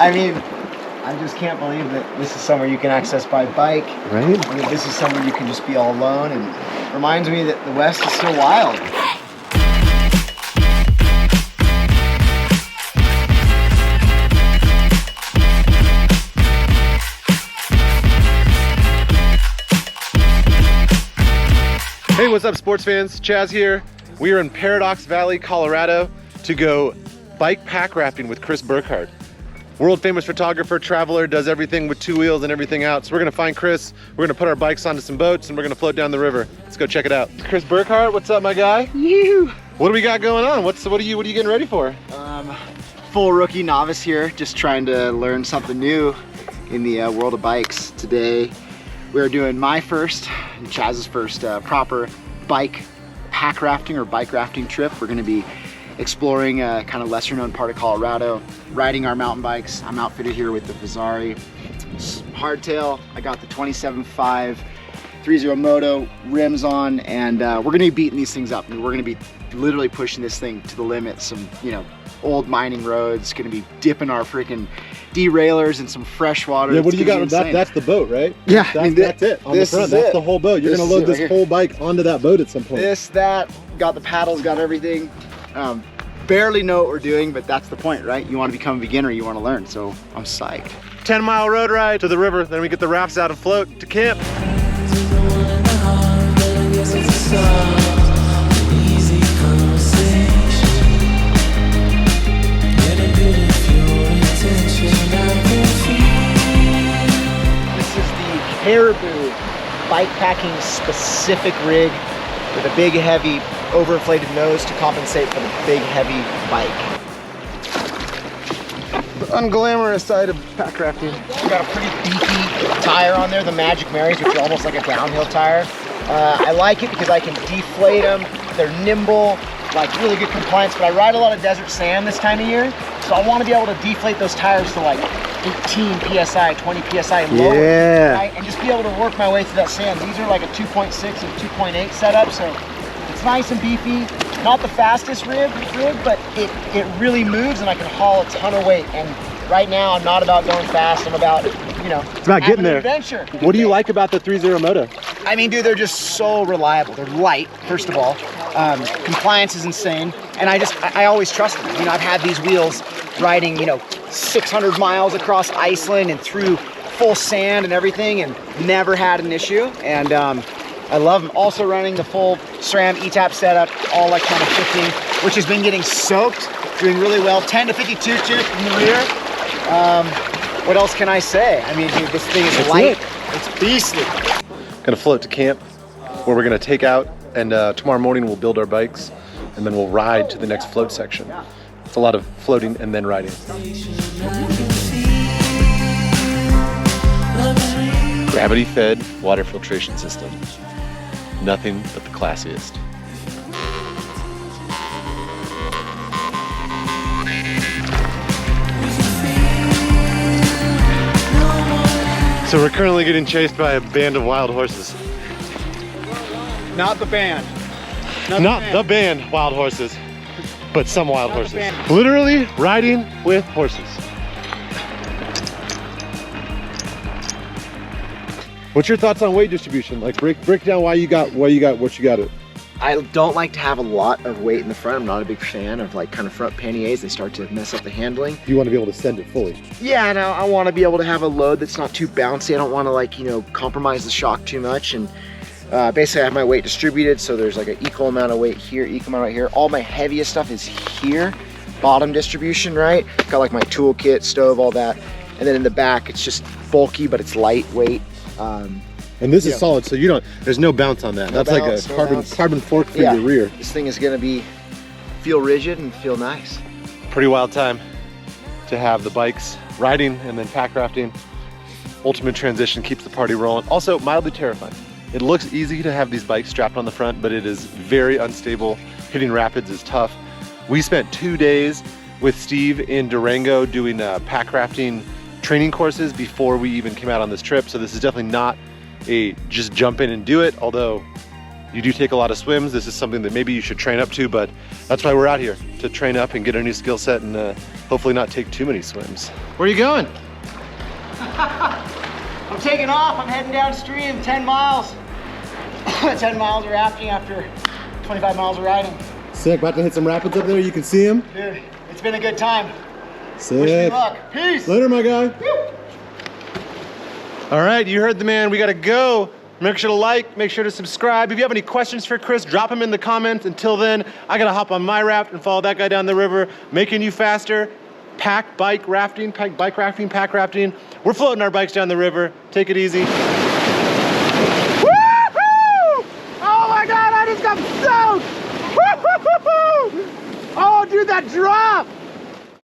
I mean, I just can't believe that this is somewhere you can access by bike. Right? I mean, this is somewhere you can just be all alone, and it reminds me that the West is still wild. Hey, what's up, sports fans? Chaz here. We are in Paradox Valley, Colorado to go bike pack rafting with Chris Burkhard. World famous photographer, traveler, does everything with two wheels and everything out. So we're gonna find Chris, we're gonna put our bikes onto some boats, and we're gonna float down the river. Let's go check it out. Chris Burkhard, what's up, my guy? You. What do we got going on? What are you getting ready for? Full rookie novice here, just trying to learn something new in the world of bikes. Today, we're doing my first, and Chaz's first proper bike pack rafting or bike rafting trip. We're gonna be exploring a kind of lesser known part of Colorado, riding our mountain bikes. I'm outfitted here with the Vizari hardtail. I got the 27.5 ZERO MOTO rims on, and we're gonna be beating these things up. I mean, we're gonna be literally pushing this thing to the limit. Some, old mining roads, gonna be dipping our freaking derailleurs in some fresh water. Yeah, what do you got? That's the boat, right? Yeah, that's it. On the front, that's the whole boat. You're gonna load this whole bike onto that boat at some point. That, got the paddles, got everything. Barely know what we're doing, but that's the point, right? You want to become a beginner, you want to learn, so I'm psyched. 10-mile road ride to the river, then we get the rafts out and float to camp. This is the Caribou bikepacking specific rig with a big, heavy, overinflated nose to compensate for the big, heavy bike. The unglamorous side of pack rafting. We got a pretty beefy tire on there, the Magic Marys, which are almost like a downhill tire. I like it because I can deflate them. They're nimble, like really good compliance, but I ride a lot of desert sand this time of year, so I want to be able to deflate those tires to like 18 PSI, 20 PSI and lower, right? And just be able to work my way through that sand. These are like a 2.6 and 2.8 setup, so it's nice and beefy. Not the fastest rig, but it really moves, and I can haul a ton of weight. And right now, I'm not about going fast. I'm about, it's about getting there. Adventure. What do you like about the 3.0 Moto? I mean, dude, they're just so reliable. They're light, first of all. Compliance is insane, and I always trust them. I've had these wheels riding, 600 miles across Iceland and through full sand and everything, and never had an issue. And I love them. Also running the full SRAM ETAP setup, all like kind of shifting, which has been getting soaked, doing really well. 10 to 52 tooth in the rear. What else can I say? I mean, dude, this thing is light. It's beastly. Gonna float to camp, where we're gonna take out, and tomorrow morning we'll build our bikes, and then we'll ride to the next float section. It's a lot of floating and then riding. Gravity-fed water filtration system. Nothing but the classiest. So we're currently getting chased by a band of wild horses. Not the band. Not the band wild horses, but some wild horses. Literally riding with horses. What's your thoughts on weight distribution? Like break down why you got what you got it. I don't like to have a lot of weight in the front. I'm not a big fan of like kind of front panniers. They start to mess up the handling. You want to be able to send it fully. Yeah, and I want to be able to have a load that's not too bouncy. I don't want to like, compromise the shock too much. And basically I have my weight distributed. So there's like an equal amount of weight here, equal amount right here. All my heaviest stuff is here. Bottom distribution, right? Got like my toolkit, stove, all that. And then in the back, it's just bulky, but it's lightweight. And this is solid, so there's no bounce on that. That's bounce, like a carbon fork for your rear. This thing is gonna feel rigid and feel nice. Pretty wild time to have the bikes riding and then pack rafting. Ultimate transition, keeps the party rolling. Also mildly terrifying. It looks easy to have these bikes strapped on the front, but it is very unstable. Hitting rapids is tough. We spent 2 days with Steve in Durango doing pack rafting training courses before we even came out on this trip. So this is definitely not a just jump in and do it, although you do take a lot of swims. This is something that maybe you should train up to, but that's why we're out here, to train up and get a new skill set and hopefully not take too many swims. Where are you going? I'm taking off. I'm heading downstream 10 miles. 10 miles of rafting after 25 miles of riding. Sick, about to hit some rapids up there. You can see them. Dude, it's been a good time. Sick. Wish me luck. Peace. Later, my guy. Woo. All right, you heard the man. We gotta go. Make sure to like, make sure to subscribe. If you have any questions for Chris, drop them in the comments. Until then, I gotta hop on my raft and follow that guy down the river, making you faster. Pack, bike rafting, bike rafting, pack rafting. We're floating our bikes down the river. Take it easy. Woo-hoo! Oh my God, I just got soaked! Woo-hoo-hoo-hoo! Oh, dude, that drop!